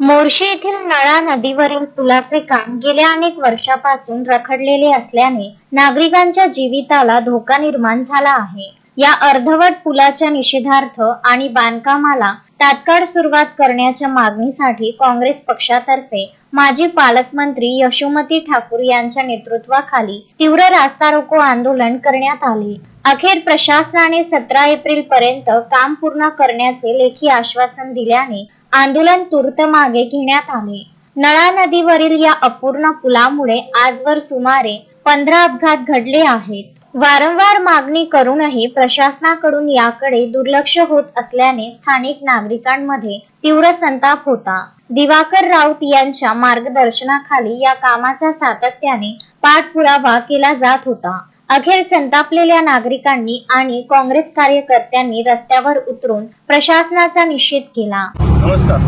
मोर्शी येथील नळा नदीवरील पुलाचे काम गेल्या अनेक वर्षापासून रखडलेले असल्याने नागरिकांच्या जीविताला धोका निर्माण झाला आहे। या अर्धवट पुलाच्या निषेधार्थ आणि बांधकामाला तात्काळ सुरुवात करण्याच्या मागणीसाठी काँग्रेस पक्षातर्फे माजी पालकमंत्री यशोमती ठाकूर यांच्या नेतृत्वाखाली तीव्र रास्ता रोको आंदोलन करण्यात आले। अखेर प्रशासनाने 17 एप्रिल पर्यंत काम पूर्ण करण्याचे लेखी आश्वासन दिल्याने आंदोलन तूर्त मागे घेण्यात आले। नळा नदीवरील या अपूर्ण पुलामुळे आजवर सुमारे 15 अपघात घडले आहेत। वारंवार मागणी करूनही प्रशासनाकडून याकडे दुर्लक्ष होत असल्याने स्थानिक नागरिकांमध्ये तीव्र संताप होता। दिवाकर राऊत यांच्या मार्गदर्शनाखाली या कामाचा सातत्याने पाठपुरावा केला जात होता। अखेर संतापलेल्या नागरिकांनी आणि काँग्रेस कार्यकर्त्यांनी रस्त्यावर उतरून प्रशासनाचा निषेध केला। नमस्कार,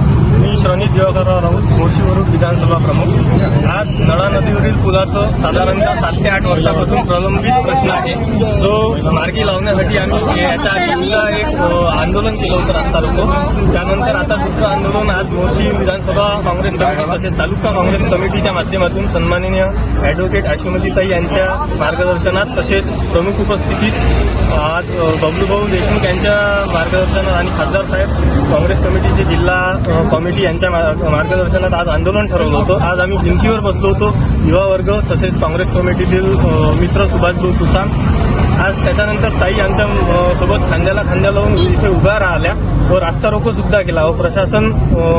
मी श्रवणीत दिवाकर राऊत, मोर्शीवरून विधानसभा प्रमुख। आज नळा नदीवरील पुलाचं साधारणतः 7 ते 8 वर्षापासून प्रलंबित प्रश्न आहे, जो मार्गी लावण्यासाठी आम्ही याच्या आधीचा एक आंदोलन केलं होतं, रस्ता रोको। त्यानंतर आता दुसरं आंदोलन आज मोर्शी विधानसभा काँग्रेस कमिटी तसेच तालुका काँग्रेस कमिटीच्या माध्यमातून सन्माननीय ॲडव्होकेट यशोमतीताई यांच्या मार्गदर्शनात तसेच प्रमुख उपस्थितीत आज बबलूभाऊ देशमुख यांच्या मार्गदर्शनात आणि खासदार साहेब काँग्रेस कमिटीचे जिल्हा कमिटी यांच्या मार्गदर्शनात आज आंदोलन ठरवलं होतं। आज आम्ही भिंतीवर बसलो होतो, युवा वर्ग तसेच काँग्रेस कमिटीतील मित्र सुभाषभाऊ तुसाम। आज त्याच्यानंतर ताई आमच्या सोबत खांद्याला खांद्या लावून इथे उभ्या राहिल्या व रास्ता रोको सुद्धा केला व प्रशासन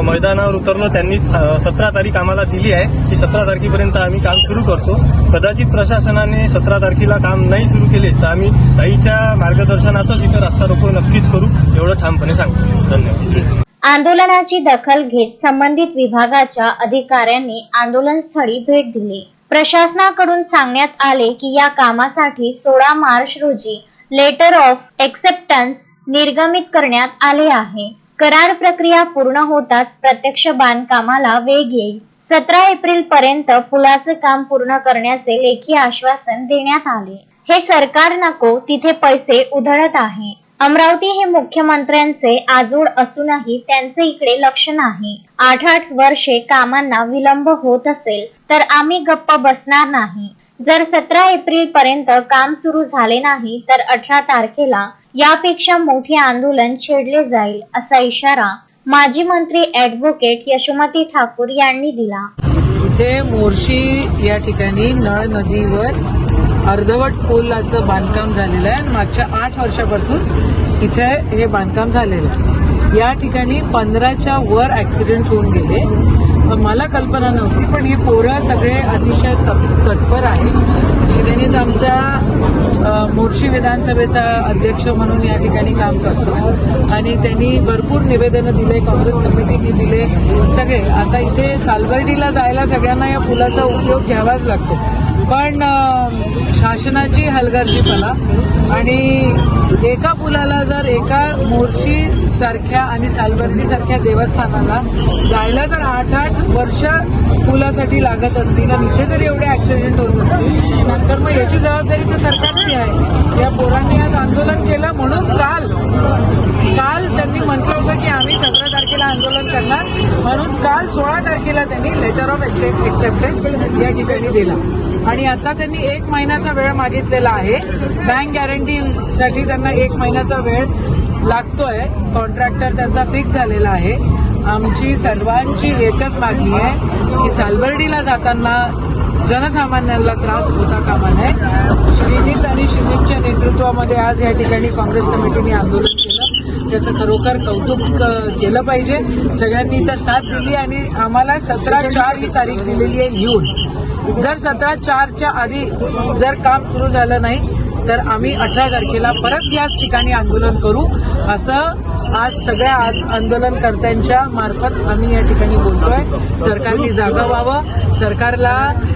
मैदानावर उतरलं। त्यांनी 17 तारीख आम्हाला दिली आहे की 17 तारखेपर्यंत आम्ही काम सुरू करतो। कदाचित प्रशासनाने 17 तारखेला काम नाही सुरू केले तर आम्ही ताईच्या मार्गदर्शनातच इथे रास्ता रोको नक्कीच करू, एवढं ठामपणे सांगतो। धन्यवाद। आंदोलनाची दखल घेत संबंधित विभागाच्या अधिकाऱ्यांनी आंदोलनस्थळी भेट दिली। प्रशासनाकडून सांगण्यात आले की या कामासाठी 16 मार्च रोजी लेटर ऑफ एक्सेप्टन्स निर्गमित करण्यात आले आहे। करार प्रक्रिया पूर्ण होताच प्रत्यक्ष बांधकामाला वेग येईल। 17 एप्रिल पर्यंत पुलाचे काम पूर्ण करण्याचे लेखी आश्वासन देण्यात आले। हे सरकार नको तिथे पैसे उधळत आहे। अमरावती हे मुख्यमंत्र्यांचे आजोड असूनही त्यांचे इकडे लक्ष नाही। 8 वर्षे कामांना विलंब होत असेल तर आम्ही गप्प बसणार नाही। जर 17 एप्रिल पर्यंत काम सुरू झाले नाही तर 18 तारखेला यापेक्षा मोठे आंदोलन छेडले जाईल, असा इशारा माजी मंत्री ॲडव्होकेट यशोमती ठाकूर यांनी दिला। इथे मोर्शी या ठिकाणी नळ नदीवर अर्धवट पुलाचं बांधकाम झालेलं आहे। मागच्या 8 वर्षापासून इथे हे बांधकाम झालेलं आहे। या ठिकाणी 15च्या वर ऍक्सिडेंट होऊन गेले। मला कल्पना नव्हती, पण ही पोरं सगळे अतिशय तत्पर आहे। श्रीनीत आमचा मोर्शी विधानसभेचा अध्यक्ष म्हणून या ठिकाणी काम करतो आणि त्यांनी भरपूर निवेदनं दिले, काँग्रेस कमिटीने दिले सगळे। आता इथे सालबर्डीला जायला सगळ्यांना या पुलाचा उपयोग घ्यावाच लागतो, पण शासनाची हलगर्जीपणा आणि एका पुलाला जर एका मोर्शी सारख्या आणि सालबर्डी सारख्या देवस्थानाला जायला जर 8 वर्ष पुलासाठी लागत असतील आणि इथे जर एवढे ऍक्सिडेंट होत असतील तर मग याची जबाबदारी तर सरकारची आहे। या पोरांनी आज आंदोलन केलं म्हणून काल त्यांनी म्हटलं होतं की आम्ही 17 तारखेला आंदोलन करणार, म्हणून काल 16 तारखेला त्यांनी लेटर ऑफ एक्सेप्टन्स या ठिकाणी दिला आणि आता त्यांनी 1 महिन्याचा वेळ मागितलेला आहे। बँक गॅरंटीसाठी त्यांना 1 महिन्याचा वेळ लागतोय। कॉन्ट्रॅक्टर त्यांचा फिक्स झालेला आहे। आमची सर्वांची एकच मागणी आहे की सालबर्डीला जाताना जनसामान्यांना त्रास होता कामा नये। श्रीनीत आणि श्रीनीतच्या नेतृत्वामध्ये आज या ठिकाणी काँग्रेस कमिटीने आंदोलन केलं, त्याचं खरोखर कौतुक केलं पाहिजे। सगळ्यांनी इथं साथ दिली आणि आम्हाला 17/4 ही तारीख दिलेली आहे लिहून। जर 17/4च्या आधी जर काम सुरू झालं नाही तर आम्ही 18 तारखेला परत याच ठिकाणी आंदोलन करू, असं आज सगळ्या आंदोलनकर्त्यांच्या मार्फत आम्ही या ठिकाणी बोलतोय। सरकारने जागा व्हावं, सरकारला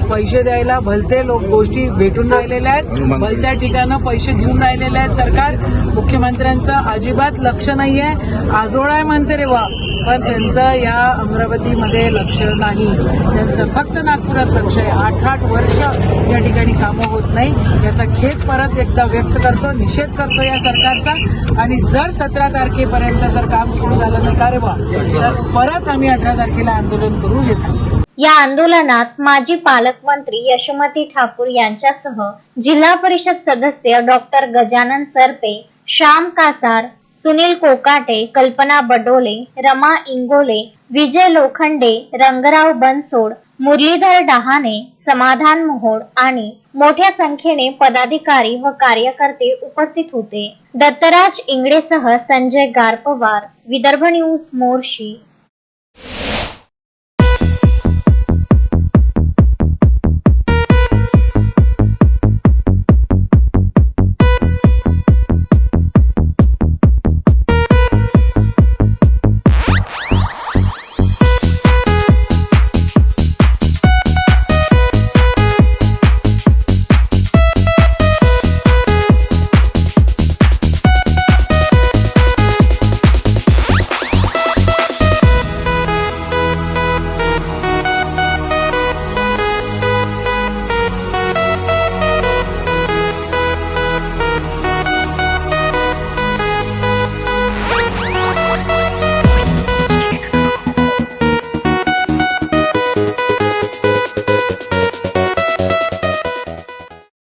पैसे द्यायला भलते लोक गोष्टी भेटून राहिलेल्या आहेत, भलत्या ठिकाणं पैसे देऊन राहिलेले आहेत सरकार। मुख्यमंत्र्यांचं अजिबात लक्ष नाहीये। आजोळ आहे म्हणते रे वा, पण त्यांचं या अमरावतीमध्ये लक्ष नाही, त्यांचं फक्त नागपुरात लक्ष आहे। 8 वर्ष या ठिकाणी कामं होत नाही, याचा खेद परत एकदा व्यक्त करतो, निषेध करतो या सरकारचा। आणि जर 17 तारखेपर्यंत तोपर्यंत जर काम सुरू झालं नाही का रे बा, तर परत आम्ही 18 तारखेला आंदोलन करू हे सांगतो. या आंदोलनात माजी पालकमंत्री यशोमती ठाकूर यांच्यासह जिल्हा परिषद सदस्य डॉक्टर गजानन सरपे, श्याम कासार, सुनील कोकाटे, कल्पना बडोले, रमा इंगोले, विजय लोखंडे, रंगराव बनसोड, मुरलीधर डहाणे, समाधान मोहोड आणि मोठ्या संख्येने पदाधिकारी व कार्यकर्ते उपस्थित होते. दत्तराज इंगडेसह संजय गारपवार, विदर्भ न्यूज, मोर्शी.